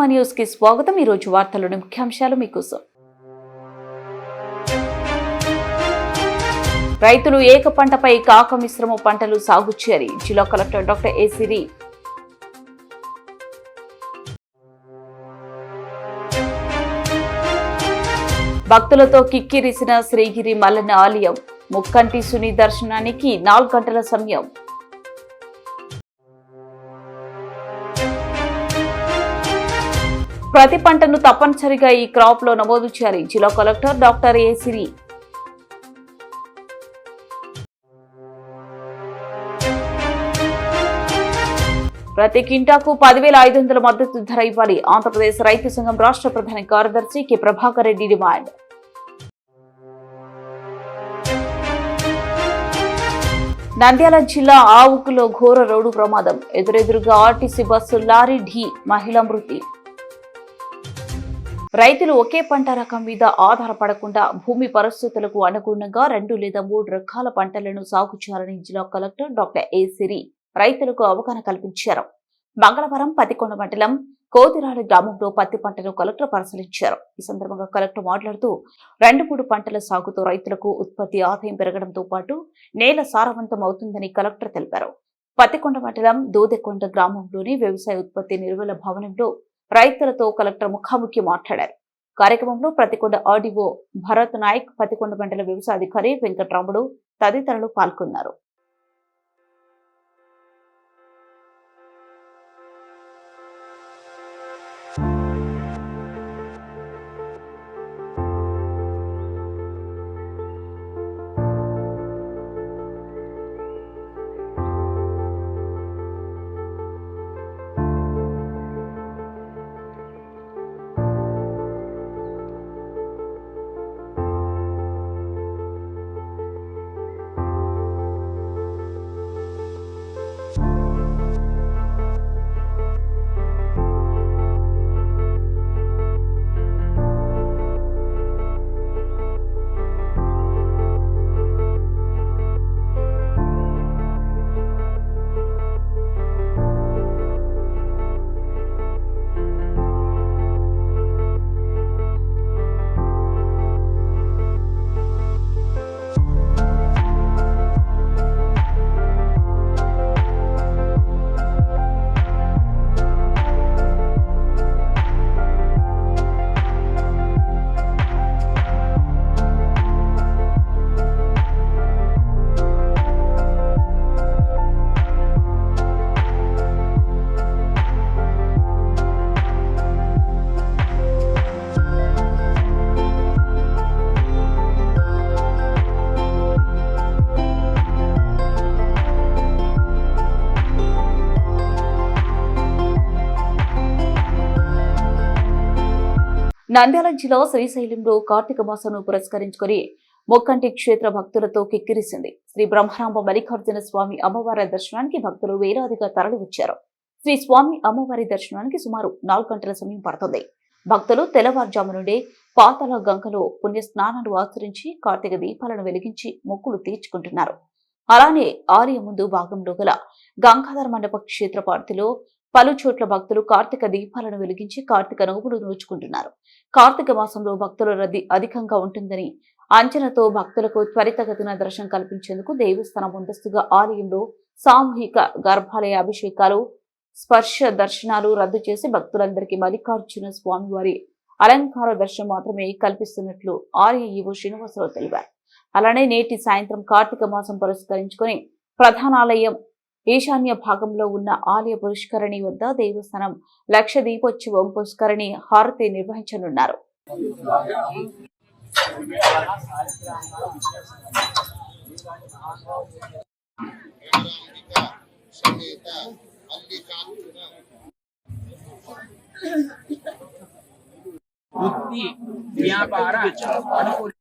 భీమా news కి స్వాగతం. ఈ రోజు వార్తల్లోని ముఖ్యాంశాలు మీకోసం. రైతులు ఏక పంటపై కాక మిశ్రమ పంటలు సాగు చేయాలి. జిల్లా కలెక్టర్ డాక్టర్ ఏ సిరి. భక్తులతో కిక్కిరిసిన శ్రీగిరి మల్లన్న ఆలయం. ముక్కంటి సుని దర్శనానికి 4 గంటల సమయం. ప్రతి పంటను తప్పనిసరిగా ఈ క్రాప్ లో నమోదు చేయాలి. జిల్లా కలెక్టర్ డాక్టర్ ఏ సిరి. ప్రతి కింటాకు 10,500 మద్దతు ధర ఇవ్వాలి. ఆంధ్రప్రదేశ్ రైతు సంఘం రాష్ట్ర ప్రధాన కార్యదర్శి కె ప్రభాకర్ రెడ్డి డిమాండ్. నంద్యాల జిల్లా ఆవుకులో ఘోర రోడ్డు ప్రమాదం. ఎదురెదురుగా ఆర్టీసీ బస్సు లారీ ఢీ, మహిళ మృతి. రైతులు ఒకే పంట రకం మీద ఆధారపడకుండా భూమి పరిస్థితులకు అనుగుణంగా 2 లేదా 3 రకాల పంటలను సాగు చేయాలని జిల్లా కలెక్టర్ డాక్టర్ ఏ సిరి రైతులకు అవగాహన కల్పించారు. మంగళవారం పత్తికొండ మండలం కోతిరాల గ్రామంలో పత్తి పంటను కలెక్టర్ పరిశీలించారు. ఈ సందర్భంగా కలెక్టర్ మాట్లాడుతూ 2-3 పంటల సాగుతో రైతులకు ఉత్పత్తి ఆదాయం పెరగడంతో పాటు నేల సారవంతం అవుతుందని కలెక్టర్ తెలిపారు. పత్తికొండ మండలం దూదెకొండ గ్రామంలోని వ్యవసాయ ఉత్పత్తి నిల్వల భవనంలో రైతులతో కలెక్టర్ ముఖాముఖి మాట్లాడారు. కార్యక్రమంలో పత్తికొండ ఆర్డీఓ భరత్ నాయక్, పత్తికొండ మండల వ్యవసాయ అధికారి వెంకట్రాముడు తదితరులు పాల్గొన్నారు. నంద్యాల జిల్లా శ్రీశైలంలో కార్తీక మాసంను పురస్కరించుకుని మొక్కంటి క్షేత్ర భక్తులతో కిక్కిరిసింది. శ్రీ బ్రహ్మరాంబ మల్లికార్జున స్వామి అమ్మవారి దర్శనానికి భక్తులు వేలాదిగా తరలి వచ్చారు. శ్రీ స్వామి అమ్మవారి దర్శనానికి సుమారు 4 గంటల సమయం పడుతుంది. భక్తులు తెల్లవారుజాము నుండే పాతాళ గంగలో పుణ్య స్నానాలు ఆచరించి కార్తీక దీపాలను వెలిగించి మొక్కులు తీర్చుకుంటున్నారు. అలానే ఆలయం ముందు భాగంలో గల గంగాధర మండప క్షేత్ర పార్తిలో పలు చోట్ల భక్తులు కార్తీక దీపాలను వెలిగించి కార్తీక నోములు నోచుకుంటున్నారు. కార్తీక మాసంలో భక్తుల రద్దీ అధికంగా ఉంటుందని అంచనాతో భక్తులకు త్వరితగతిన దర్శనం కల్పించేందుకు దేవస్థానం ముందస్తుగా ఆలయంలో సామూహిక గర్భాలయ అభిషేకాలు, స్పర్శ దర్శనాలు రద్దు చేసి భక్తులందరికీ మల్లికార్జున స్వామివారి అలంకార దర్శనం మాత్రమే కల్పిస్తున్నట్లు ఆలయ ఈవో శ్రీనివాసరావు తెలిపారు. అలానే నేటి సాయంత్రం కార్తీక మాసం పురస్కరించుకుని ప్రధానాలయం ఈశాన్య భాగంలో ఉన్న ఆలయ పుష్కరిణి వద్ద దేవస్థానం లక్ష దీపోత్సవం పుష్కరిణి హారతి నిర్వహించనున్నారు. వృత్తి వ్యాపార అనుకూల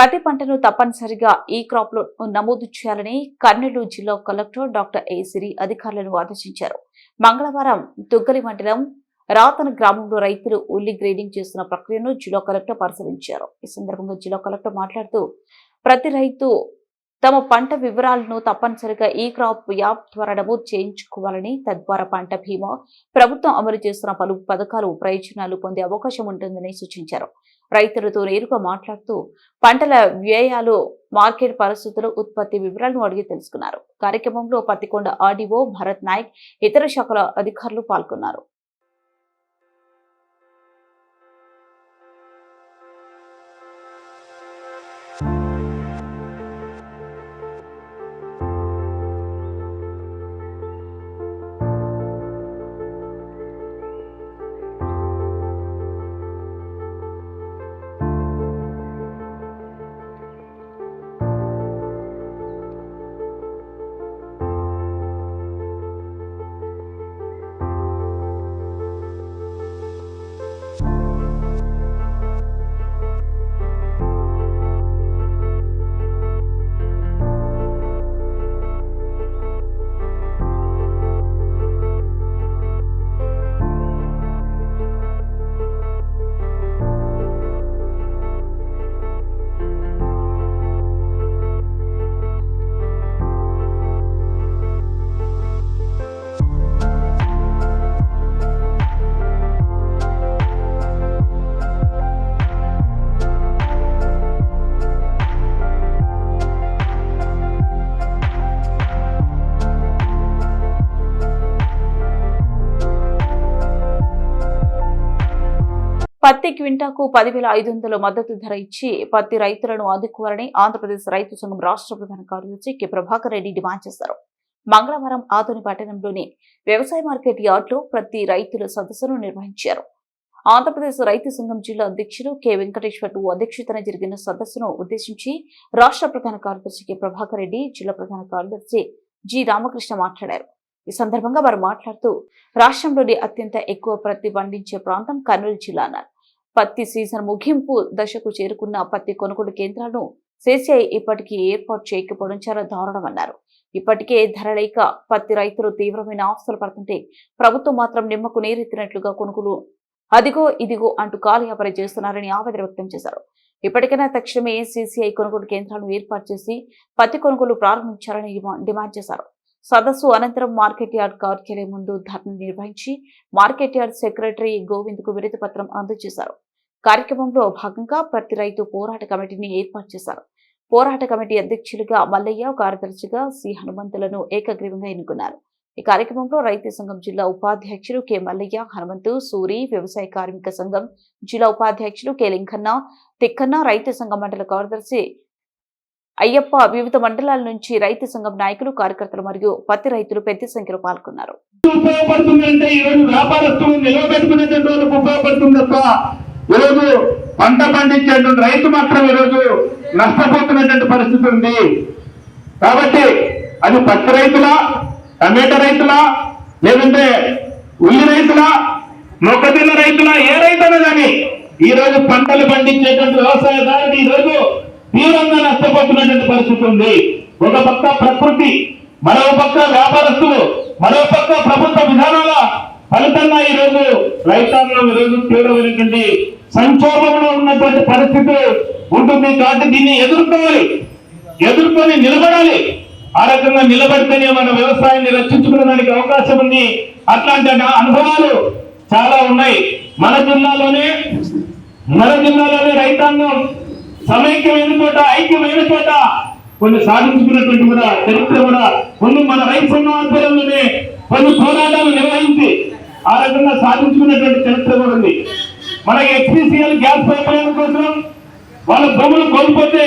ప్రతి పంటను తప్పనిసరిగా ఈ క్రాప్ లో నమోదు చేయాలని కర్నూలు జిల్లా కలెక్టర్ డాక్టర్ ఏ సిరి అధికారులను ఆదేశించారు. మంగళవారం తుగ్గలి మండలం రాతన గ్రామంలో రైతులు ఉల్లి గ్రేడింగ్ చేస్తున్న ప్రక్రియను జిల్లా కలెక్టర్ పరిశీలించారు. ఈ సందర్భంగా జిల్లా కలెక్టర్ మాట్లాడుతూ ప్రతి రైతు తమ పంట వివరాలను తప్పనిసరిగా ఈ క్రాప్ యాప్ ద్వారా నమోదు చేయించుకోవాలని, తద్వారా పంట బీమా, ప్రభుత్వం అమలు చేస్తున్న పలు పథకాలు ప్రయోజనాలు పొందే అవకాశం ఉంటుందని సూచించారు. రైతులతో నేరుగా మాట్లాడుతూ పంటల వ్యయాలు, మార్కెట్ పరిస్థితులు, ఉత్పత్తి వివరాలను అడిగి తెలుసుకున్నారు. కార్యక్రమంలో పత్తికొండ ఆర్డీఓ భరత్ నాయక్, ఇతర శాఖల అధికారులు పాల్గొన్నారు. పత్తి క్వింటాకు 10,500 మద్దతు ధర ఇచ్చి పత్తి రైతులను ఆదుకోవాలని ఆంధ్రప్రదేశ్ రైతు సంఘం రాష్ట్ర ప్రధాన కార్యదర్శి కె ప్రభాకర్ రెడ్డి డిమాండ్ చేశారు. మంగళవారం ఆదోని పట్టణంలోని వ్యవసాయ మార్కెట్ యార్డులో ప్రతి రైతుల సదస్సును నిర్వహించారు. ఆంధ్రప్రదేశ్ రైతు సంఘం జిల్లా అధ్యక్షుడు కె వెంకటేశ్వర్లు అధ్యక్షతన జరిగిన సదస్సును ఉద్దేశించి రాష్ట్ర ప్రధాన కార్యదర్శి కె ప్రభాకర్ రెడ్డి, జిల్లా ప్రధాన కార్యదర్శి జి రామకృష్ణ మాట్లాడారు. ఈ సందర్భంగా వారు మాట్లాడుతూ రాష్ట్రంలోని అత్యంత ఎక్కువ పత్తి పండించే ప్రాంతం కర్నూలు జిల్లా అన్నారు. పత్తి సీజన్ ముగింపు దశకు చేరుకున్న పత్తి కొనుగోలు కేంద్రాలను సిసిఐ ఇప్పటికీ ఏర్పాటు చేయకపోవడం చాలా దారుణమన్నారు. ఇప్పటికే ధర లేక పత్తి రైతులు తీవ్రమైన ఆస్తులు పడుతుంటే ప్రభుత్వం మాత్రం నిమ్మకు నీరెత్తినట్లుగా కొనుగోలు అదిగో ఇదిగో అంటూ కాలయాపన చేస్తున్నారని ఆవేదన వ్యక్తం చేశారు. ఇప్పటికైనా తక్షణమే సిసిఐ కొనుగోలు కేంద్రాలను ఏర్పాటు చేసి పత్తి కొనుగోలు ప్రారంభించాలని డిమాండ్ చేశారు. సదస్సు అనంతరం మార్కెట్ యార్డ్ కార్యాలయం ముందు ధర్నా నిర్వహించి మార్కెట్ యార్డ్ సెక్రటరీ గోవింద్ కు వినతి పత్రం అందజేశారు. కార్యక్రమంలో భాగంగా ప్రతి రైతు పోరాట కమిటీని ఏర్పాటు చేశారు. పోరాట కమిటీ అధ్యక్షులుగా మల్లయ్య, కార్యదర్శిగా సి హనుమంతులను ఏకగ్రీవంగా ఎన్నుకున్నారు. ఈ కార్యక్రమంలో రైతు సంఘం జిల్లా ఉపాధ్యక్షులు కె మల్లయ్య, హనుమంతు, సూరి, వ్యవసాయ కార్మిక సంఘం జిల్లా ఉపాధ్యక్షులు కె లింకన్న, తిక్కన్న, రైతు సంఘం మండల కార్యదర్శి అయ్యప్ప, వివిధ మండలాల నుంచి రైతు సంఘం నాయకులు, కార్యకర్తలు మరియు పత్తి రైతులు పెద్ద సంఖ్యలో పాల్గొన్నారు. ఈరోజు పంట పండించేటువంటి రైతు మాత్రం ఈరోజు నష్టపోతున్నటువంటి పరిస్థితి ఉంది. కాబట్టి అది పత్తి రైతుల, టమాటా రైతుల, లేదంటే ఉల్లి రైతుల, మొక్కజొన్న రైతుల, ఏ రైతున్నా కానీ ఈ రోజు పంటలు పండించేటువంటి వ్యవసాయదారుడు ఈ రోజు తీవ్రంగా నష్టపోతున్నటువంటి పరిస్థితి ఉంది. ఒక పక్క ప్రకృతి, మరో పక్క వ్యాపారస్తులు, మరో పక్క ప్రభుత్వ విధానాల ఫలితంగా ఈ రోజు రైతాంగం ఈ రోజు తీవ్రమైనటువంటి సంక్షోభంలో ఉన్నటువంటి పరిస్థితి ఉంటుంది. కాబట్టి దీన్ని ఎదుర్కొని నిలబడాలి. ఆ రకంగా నిలబడితేనే మన వ్యవసాయాన్ని రక్షించుకోవడానికి అవకాశం ఉంది. అట్లాంటి అనుభవాలు చాలా ఉన్నాయి. మన జిల్లాలోనే రైతాంగం సమైక్యమైన చోట, ఐక్యమైన చోట కొన్ని సాధించుకున్నటువంటి కూడా చరిత్ర కూడా కొన్ని మన రైతు సంఘం ఆధ్వర్యంలోనే కొన్ని పోరాటాలు నిర్వహించి ఆ రకంగా సాధించుకున్నటువంటి చరిత్ర కూడా ఉంది. మన హెచ్పిసిఎల్ గ్యాస్ పైప్లైన్ కోసం వాళ్ళ భూములు కోల్పోతే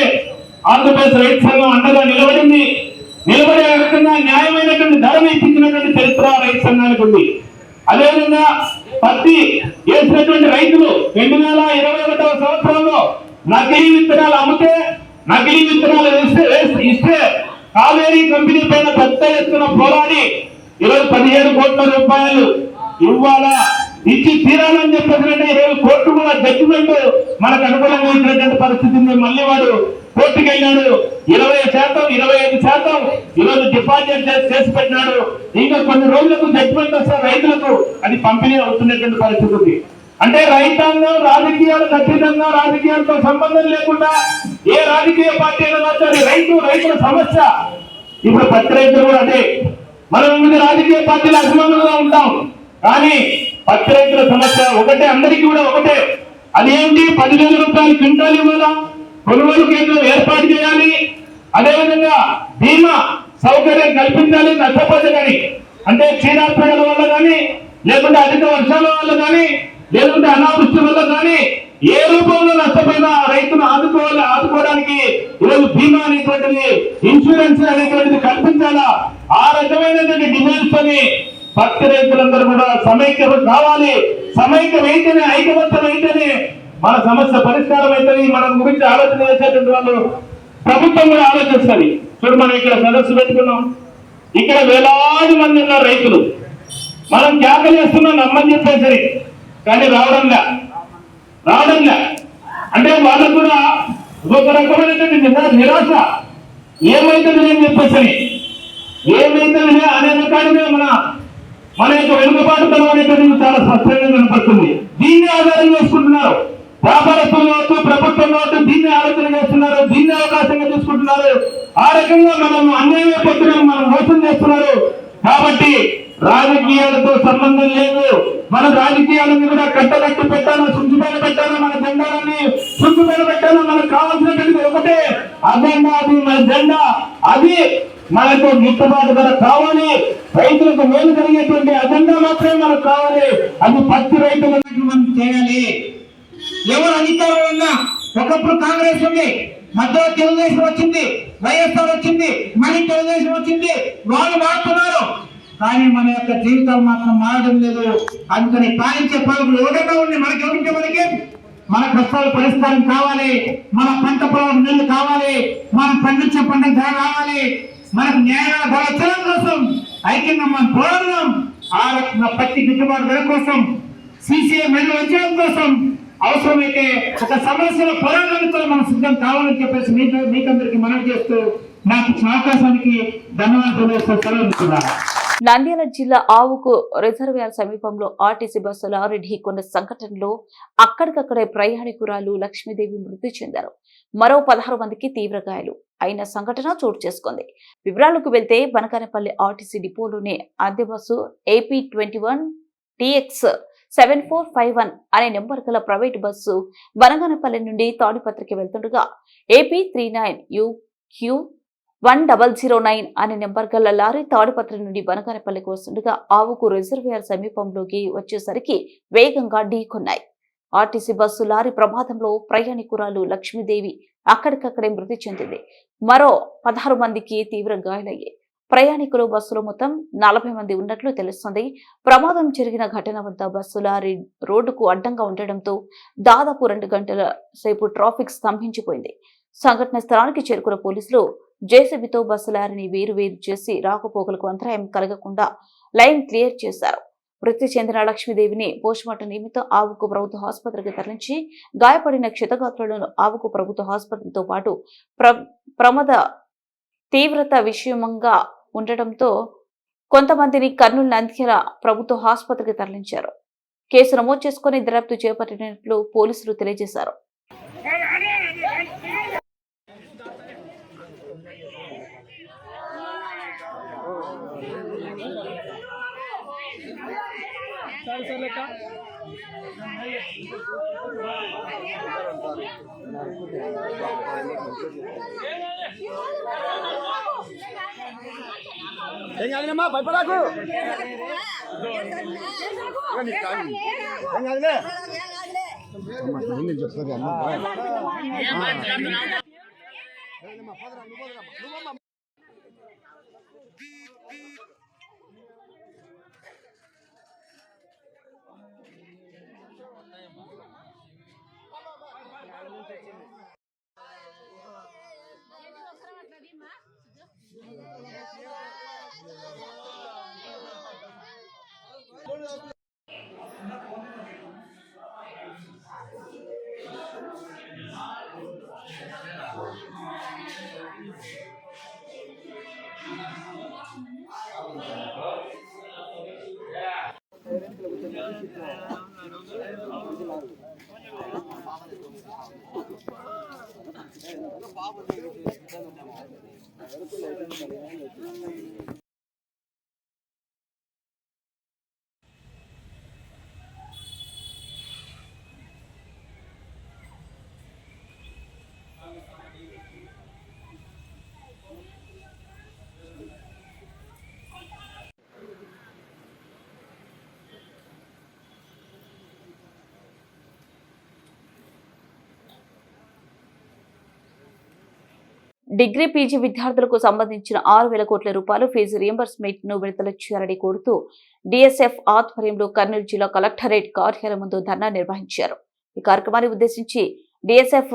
ఆంధ్రప్రదేశ్ రైతు సంఘం అండగా నిలబడే రకంగా న్యాయమైనటువంటి ధరను ఇప్పించినటువంటి చరిత్ర రైతు సంఘానికి ఉంది. అదేవిధంగా పత్తి వేసినటువంటి రైతులు 2021వ సంవత్సరంలో నకిలీ విత్తనాలు అమ్మితే, నకిలీ విత్తనాలు ఇస్తే కావేరీ కంపెనీ పైన పెద్ద ఎత్తున పోరాడి ఈరోజు 17 కోట్ల రూపాయలు ఇవ్వాలా, ఇచ్చి తీరాలని చెప్పేసి ఈరోజు కోర్టు కూడా జడ్జిమెంట్ మనకు అనుకూలంగా ఇచ్చినటువంటి పరిస్థితి ఉంది. మళ్ళీ వాడు కోర్టుకు వెళ్ళాడు. 20%, 25% ఈరోజు డిపాజిట్ చేసి పెట్టినాడు. ఇంకా కొన్ని రోజులకు జడ్జిమెంట్ వస్తే రైతులకు అది పంపిణీ అవుతున్నటువంటి పరిస్థితి ఉంది. అంటే రైతాంగం రాజకీయాలకు అతీతంగా, రాజకీయాలతో సంబంధం లేకుండా ఏ రాజకీయ పార్టీ అయినా సరే రైతుల సమస్య. ఇప్పుడు పత్తి రైతులు కూడా అదే. మనం వివిధ రాజకీయ పార్టీల అభిమానులుగా ఉంటాం, కానీ పత్తి రైతుల సమస్య ఒకటే, అందరికీ కూడా ఒకటే. అదేంటి? 10,000 రూపాయలు క్వింటాల్ ఇవ్వాలా, కొనుగోలు కేంద్రం ఏర్పాటు చేయాలి, అదేవిధంగా బీమా సౌకర్యం కల్పించాలి నష్టపోతే కానీ. అంటే క్షీరాత్మకల వల్ల కానీ, లేకుంటే అధిక వర్షాల వల్ల కానీ, లేకుంటే అనావృష్టి వల్ల కానీ ఏ రూపంలో నష్టపోయినా రైతును ఆదుకోవడానికి ఈరోజు బీమా అనేటువంటిది, ఇన్సూరెన్స్ అనేటువంటిది కల్పించాలా. ఆ రకమైనటువంటి డిమాండ్స్ అని పత్తి రైతులందరూ కూడా సమైక్యం కావాలి. సమైక్యమైతేనే, ఐకమత్యమైతేనే మన సమస్య పరిష్కారం అవుతుంది. మన గురించి ఆలోచన చేసేటువంటి వాళ్ళు ప్రభుత్వం కూడా ఆలోచిస్తుంది. చూడు, మనం ఇక్కడ సదస్సు పెట్టుకున్నాం, ఇక్కడ వేలాది మంది ఉన్నారు రైతులు. మనం త్యాగం చేస్తున్నాం నమ్మని చెప్పేసరి, కానీ రావడంలా. అంటే వాళ్ళకు కూడా ఒక రకమైనటువంటి నిరాశ. ఏమైతుంది అని చెప్పేసి, ఏమైతుంది అనే రకాలుగా మన యొక్క వెనుకబాటుతనం అనేటువంటి చాలా స్పష్టంగా కనపడుతుంది. దీన్ని ఆధారం చేసుకుంటున్నారు వ్యాపారస్తులు కావచ్చు, ప్రభుత్వం కావచ్చు, దీన్ని ఆలోచన చేస్తున్నారు, దీన్ని అవకాశంగా తీసుకుంటున్నారు. ఆ రకంగా మనం అన్యాయం అయిపోతున్నాం, మనం మోసం చేస్తున్నారు. కాబట్టి రాజకీయాలతో సంబంధం లేదు. మన రాజకీయాలను కూడా కట్టగట్టి పెట్టాను, శుద్ధిపైన పెట్టాను, మన జెండాలని శుద్ధిపైన పెట్టాను. మనకు కావాల్సినటువంటి ఒకటే అజెండా, అది మన జెండా. అది మనకు గిట్టుబాటు ధర కావాలి, రైతులకు మేలు జరిగేటువంటి అజెండా మాత్రమే మనకు కావాలి. అది పత్తి రైతులకు మనం చేయాలి. ఎవరు అధికారం ఉన్నా, ఒకప్పుడు కాంగ్రెస్ ఉంది, మధ్యలో తెలుగుదేశం వచ్చింది, వైఎస్ఆర్ వచ్చింది, మళ్ళీ తెలుగుదేశం వచ్చింది, వాళ్ళు మారుతున్నారు. కానీ మన యొక్క జీవితాలు మాత్రం మారడం లేదు. అందుకని పాలించే పాలకులు ఎవరైనా ఉండి మనకి మన కష్టాలు పరిష్కారం కావాలి, మన పంట పొలం నీళ్లు కావాలి, మనం పండించే పంటకు ధర రావాలి, మనకు న్యాయ ధర వచ్చడం కోసం ఐక్యంగా మనం పోరాడదాం. ఆ రకంగా పత్తి గిట్టుబాటు ధర కోసం, సీసీఐ మెడలు వచ్చడం కోసం, అవసరమైతే ఒక సమస్యలో పోరాటాలతో మనం సిద్ధం కావాలని చెప్పేసి మీకందరికీ మనవి చేస్తూ నాకు అవకాశానికి ధన్యవాదాలు సెలవుస్తున్నాను. నంద్యాల జిల్లా ఆవుకు రిజర్వాయర్ సమీపంలో ఆర్టీసీ బస్సు లారీ ఢీకొన్న సంఘటనలో అక్కడికక్కడే ప్రయాణికురాలు లక్ష్మీదేవి మృతి చెందారు. మరో 16 మందికి తీవ్ర గాయాలు అయిన సంఘటన చోటు చేసుకుంది. వివరాలకు వెళ్తే బనగానపల్లి ఆర్టీసీ డిపోలోని అద్దె బస్సు AP21 TX 7451 అనే నెంబర్ గల ప్రైవేట్ బస్సు బనగానపల్లి నుండి తాడిపత్రికి వెళ్తుండగా AP39UQ 1009 అనే నెంబర్ గల లారీ తాడిపత్రి నుండి బనగానపల్లికి వస్తుండగా ఆవుకు రిజర్వాయర్ సమీపంలోకి వచ్చేసరికి వేగంగా ఢీకొన్నాయి. ఆర్టీసీ బస్సు లారీ ప్రమాదంలో ప్రయాణికురాలు లక్ష్మీదేవి అక్కడికక్కడే మృతి చెందింది. మరో 16 మందికి తీవ్ర గాయాలయ్యాయి. ప్రయాణికులు బస్సులో మొత్తం 40 మంది ఉన్నట్లు తెలుస్తోంది. ప్రమాదం జరిగిన ఘటన వద్ద బస్సు లారీ రోడ్డుకు అడ్డంగా ఉండడంతో దాదాపు 2 గంటల సేపు ట్రాఫిక్ స్తంభించిపోయింది. సంఘటన స్థలానికి చేరుకున్న పోలీసులు జేసీబీతో బస్సు లారీని వేరు చేసి రాకపోకలకు అంతరాయం కలగకుండా లైన్ క్లియర్ చేశారు. మృతి చెందిన లక్ష్మీదేవిని పోస్టుమార్టం నిమిత్తం ఆవుకు ప్రభుత్వ ఆసుపత్రికి తరలించి గాయపడిన క్షతగాత్రులను ఆవుకు ప్రభుత్వ ఆసుపత్రితో పాటు ప్రమాద తీవ్రత విషయంగా ఉండటంతో కొంతమందిని కర్నూలు నంద్యాల ప్రభుత్వ ఆసుపత్రికి తరలించారు. కేసు నమోదు చేసుకుని దర్యాప్తు చేపట్టినట్లు పోలీసులు తెలియజేశారు. భయపడకు డిగ్రీ పీజీ విద్యార్థులకు సంబంధించిన 6,000 కోట్ల రూపాయలు ఫీజు రియంబర్స్మెంట్ ను విడుదల చేయాలని కోరుతూ డిఎస్ఎఫ్ ఆధ్వర్యంలో కర్నూలు జిల్లా కలెక్టరేట్ కార్యాలయం ముందు ధర్నా నిర్వహించారు. ఈ కార్యక్రమాన్ని ఉద్దేశించి డిఎస్ఎఫ్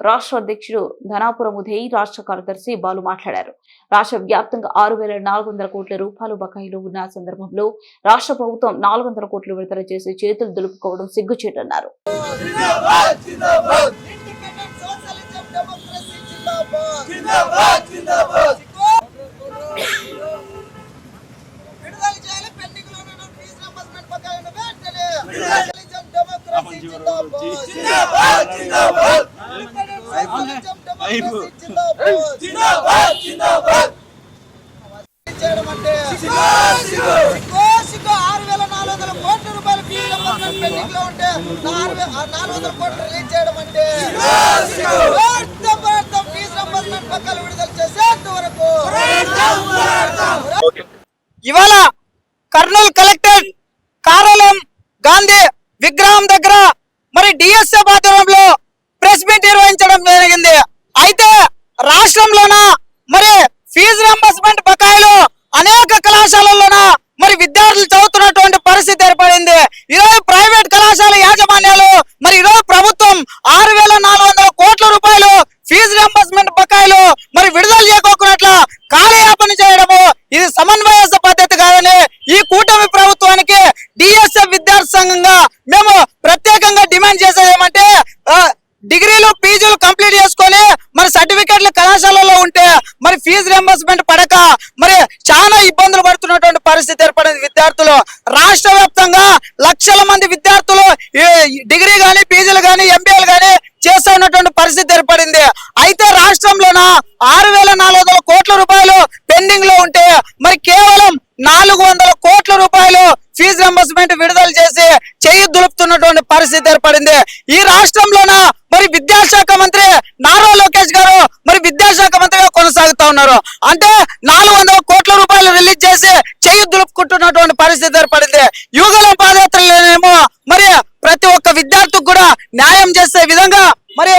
రాష్ట్ర అధ్యక్షుడు ధనాపురం ఉదయ్, రాష్ట్ర కార్యదర్శి బాలు మాట్లాడారు. రాష్ట్ర వ్యాప్తంగా 6,400 కోట్ల రూపాయలు బకాయిలు ఉన్న సందర్భంలో రాష్ట్ర ప్రభుత్వం 400 కోట్లు విడుదల చేసి చేతులు దులుపుకోవడం సిగ్గుచేటన్నారు. ఇవాళ కర్నూలు కలెక్టరేట్ కార్యాలయం గాంధీ విగ్రహం దగ్గర మరి డిఎస్ఎఫ్ ఆధ్వర్యంలో ప్రెస్ మీట్ నిర్వహించడం జరిగింది. అయితే రాష్ట్రంలోన మరి ఫీజు రింబర్స్మెంట్ బకాయిలు అనేక కళాశాలల్లోన మరి విద్యార్థులు చదువుతున్నటువంటి పరిస్థితి ఏర్పడింది. ఈరోజు ప్రైవేట్ కళాశాల యాజమాన్యాలు మరి ఈరోజు ప్రభుత్వం 6,400 కోట్ల రూపాయలు ఫీజు రింబర్స్మెంట్ బకాయిలు మరి విడుదల చేయకోకున్నట్ల కాలయాపన చేయడము ఇది సమన్వయ పద్ధతి కాదని ఈ కూటమి ప్రభుత్వానికి డిఎస్ఎఫ్ విద్యార్థి సంఘంగా మేము ప్రత్యేకంగా డిమాండ్ చేసేది ఏమంటే డిగ్రీలు పీజీలు కంప్లీట్ చేసుకొని మరి సర్టిఫికెట్లు కళాశాలలో ఉంటే మరి ఫీజు రింబర్స్మెంట్ పడక మరి చాలా ఇబ్బందులు పడుతున్నటువంటి పరిస్థితి ఏర్పడింది. విద్యార్థులు రాష్ట్ర వ్యాప్తంగా లక్షల మంది విద్యార్థులు డిగ్రీ గాని పీజీలు గాని ఎంబీఏలు గాని చేస్తూ ఉన్నటువంటి పరిస్థితి ఏర్పడింది. అయితే రాష్ట్రంలోన 6,400 కోట్ల రూపాయలు పెండింగ్ లో ఉంటే మరి కేవలం 400 కోట్ల రూపాయలు ఫీజు రింబర్స్మెంట్ విడుదల చేసి చేయి దులుపుతున్నటువంటి పరిస్థితి ఏర్పడింది. ఈ రాష్ట్రంలోన మరి విద్యాశాఖ మంత్రి నారా లోకేష్ గారు మరి విద్యాశాఖ మంత్రిగా కొనసాగుతా ఉన్నారు. అంటే 400 కోట్ల రూపాయలు రిలీజ్ చేసి చేయి దులుపుకుంటున్నటువంటి పరిస్థితి ఏర్పడింది. యువగలం పాదయాత్రలోనేమో మరి ప్రతి ఒక్క విద్యార్థికి కూడా న్యాయం చేసే విధంగా మరి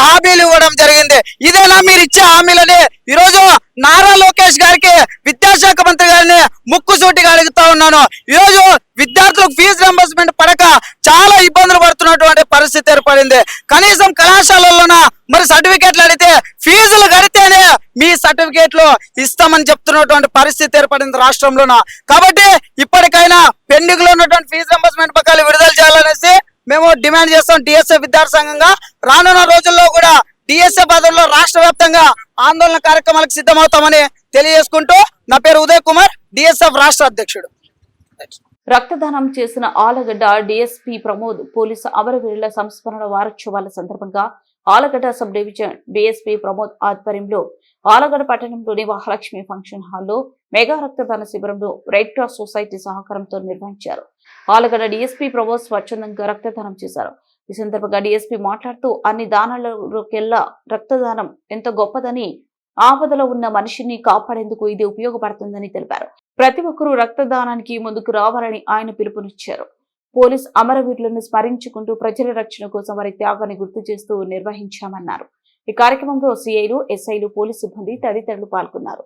హామీలు ఇవ్వడం జరిగింది. ఇదేనా మీరు ఇచ్చే హామీలని ఈరోజు నారా లోకేష్ గారికి విద్యాశాఖ మంత్రి గారిని ముక్కుసూటిగా అడుగుతా ఉన్నాను. ఈరోజు విద్యార్థులకు ఫీజు రింబర్స్మెంట్ పడక చాలా ఇబ్బందులు పడుతున్నటువంటి పరిస్థితి ఏర్పడింది. కనీసం కళాశాలల్లోన మరి సర్టిఫికేట్లు అడిగితే ఫీజులు కడితేనే మీ సర్టిఫికేట్లు ఇస్తామని చెప్తున్నటువంటి పరిస్థితి ఏర్పడింది రాష్ట్రంలోన. కాబట్టి ఇప్పటికైనా పెండింగ్ లో ఉన్నటువంటి ఫీజు రింబర్స్మెంట్ బకాయిలు విడుదల చేయాలనేసి మేము డిమాండ్ చేస్తాం డిఎస్ఎఫ్ విద్యార్థి సంఘంగా. రానున్న రోజుల్లో కూడా డిఎస్ఎఫ్ ఆధ్వర్యంలో రాష్ట్ర వ్యాప్తంగా ఆందోళన కార్యక్రమాలకు సిద్ధమవుతామని తెలియజేసుకుంటూ నా పేరు ఉదయ్ కుమార్, డిఎస్ఎఫ్ రాష్ట్ర అధ్యక్షుడు. రక్తదానం చేసిన ఆలగడ్డ డిఎస్పీ ప్రమోద్ పోలీసు అమరవీరుల సంస్మరణ వారోత్సవాల సందర్భంగా Allagadda sub division DSP Pramod ఆధ్వర్యంలో ఆలగడ్డ పట్టణంలోని మహాలక్ష్మి ఫంక్షన్ హాల్లో మెగా రక్తదాన శిబిరంలో రెడ్ క్రాస్ సొసైటీ సహకారంతో నిర్వహించారు. ఆలగడ్డ డిఎస్పీ ప్రమోద్ స్వచ్ఛందంగా రక్తదానం చేశారు. ఈ సందర్భంగా డిఎస్పీ మాట్లాడుతూ అన్ని దానాలకెల్లా రక్తదానం ఎంత గొప్పదని, ఆపదలో ఉన్న మనిషిని కాపాడేందుకు ఇది ఉపయోగపడుతుందని తెలిపారు. ప్రతి ఒక్కరూ రక్తదానానికి ముందుకు రావాలని ఆయన పిలుపునిచ్చారు. పోలీస్ అమరవీరులను స్మరించుకుంటూ ప్రజల రక్షణ కోసం వారి త్యాగాన్ని గుర్తు చేస్తూ నిర్వహించామన్నారు. ఈ కార్యక్రమంలో సిఐలు, ఎస్ఐలు, పోలీసు సిబ్బంది తదితరులు పాల్గొన్నారు.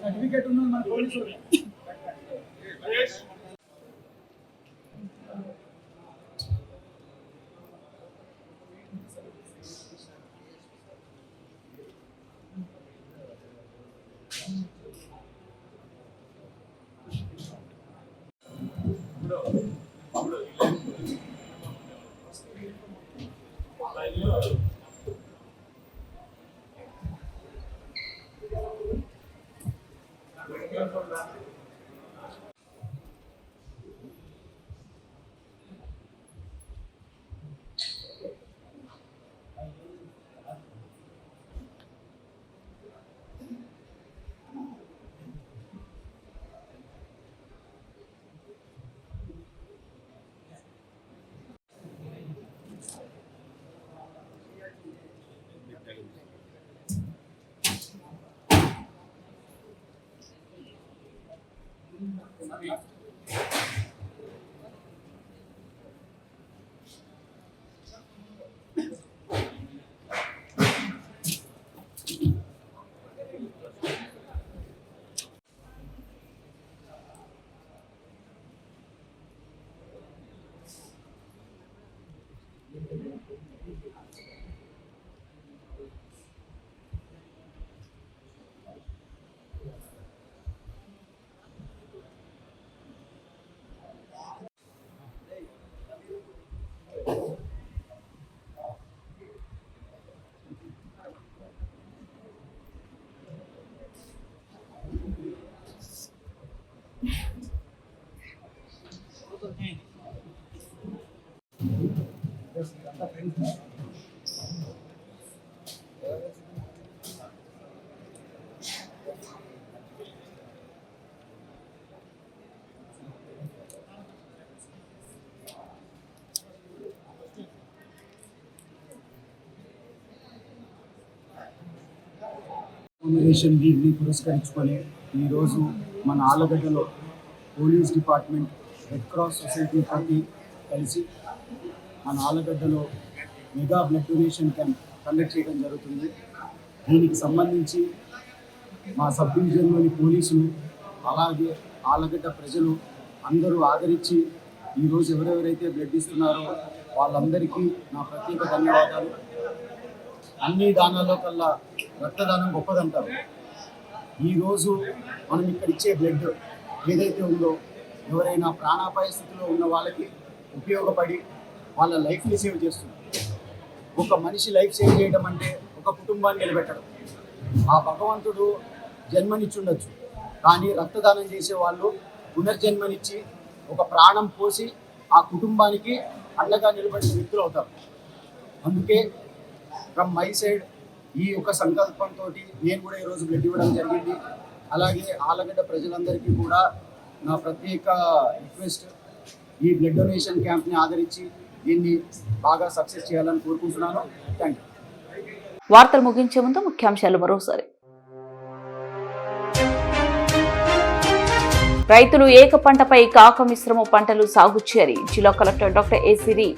సర్టిఫికేట్ ఉన్నది మన పోలీసు కమ్యూనికేషన్ వీక్ని పురస్కరించుకొని ఈరోజు మన ఆలగడ్డలో police department, red cross society party కలిసి మన ఆలగడ్డలో mega blood donation camp conduct చేయడం జరుగుతుంది. దీనికి సంబంధించి మా సబ్ డివిజన్లోని పోలీసులు అలాగే ఆలగడ్డ ప్రజలు అందరూ ఆదరించి ఈరోజు ఎవరెవరైతే బ్లడ్ ఇస్తున్నారో వాళ్ళందరికీ నా ప్రత్యేక ధన్యవాదాలు. అన్ని దానాల్లో కల్లా రక్తదానం గొప్పదంటారు. ఈరోజు మనం ఇక్కడ ఇచ్చే బ్లడ్ ఏదైతే ఉందో ఎవరైనా ప్రాణాపాయ స్థితిలో ఉన్న వాళ్ళకి ఉపయోగపడి వాళ్ళ లైఫ్ని సేవ్ చేస్తుంది. ఒక మనిషి లైఫ్ సేవ్ చేయడం అంటే ఒక కుటుంబాన్ని నిలబెట్టడం. ఆ భగవంతుడు జన్మనిచ్చుండొచ్చు, కానీ రక్తదానం చేసే వాళ్ళు పునర్జన్మనిచ్చి ఒక ప్రాణం పోసి ఆ కుటుంబానికి అండగా నిలబడిన వ్యక్తులు అవుతారు. అందుకే ఫ్రమ్ మై సైడ్ ఈ యొక్క సంకల్పంతో నేను కూడా ఈరోజు బ్లడ్ ఇవ్వడం జరిగింది. అలాగే ఆలగడ్డ ప్రజలందరికీ కూడా నా ప్రత్యేక రిక్వెస్ట్, ఈ బ్లడ్ డొనేషన్ క్యాంప్ని ఆదరించి దీన్ని బాగా సక్సెస్ చేయాలని కోరుకుంటున్నాను. Thank you. వార్తలు ముగించే ముందు ముఖ్యాంశాలు మరోసారి. రైతులు ఏక పంటపై కాక మిశ్రమ పంటలు సాగు చేయాలి. జిల్లా కలెక్టర్ డాక్టర్ ఏ సిరి.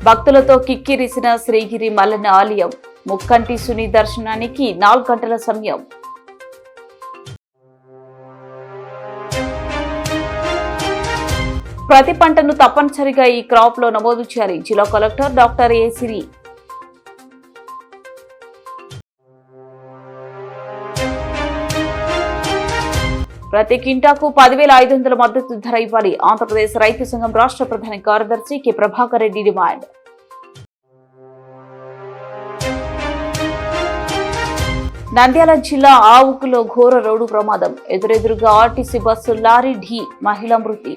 భక్తులతో కిక్కిరిసిన శ్రీగిరి మల్లన్న ఆలయం. ముక్కంటి సుని దర్శనానికి 4 గంటల సమయం. ప్రతి పంటను తప్పనిసరిగా ఈ క్రాప్ లో నమోదు చేయాలి. జిల్లా కలెక్టర్ డాక్టర్ ఏ సిరి. ప్రతి కింటాకు 10,500 మద్దతు ధర ఇవ్వాలి. ఆంధ్రప్రదేశ్ రైతు సంఘం రాష్ట్ర ప్రధాన కార్యదర్శి కె ప్రభాకర్ రెడ్డి డిమాండ్. నంద్యాల జిల్లా ఆవుకులో ఘోర రోడ్డు ప్రమాదం. ఎదురెదురుగా ఆర్టీసీ బస్సు లారీ ఢీ, మహిళ మృతి.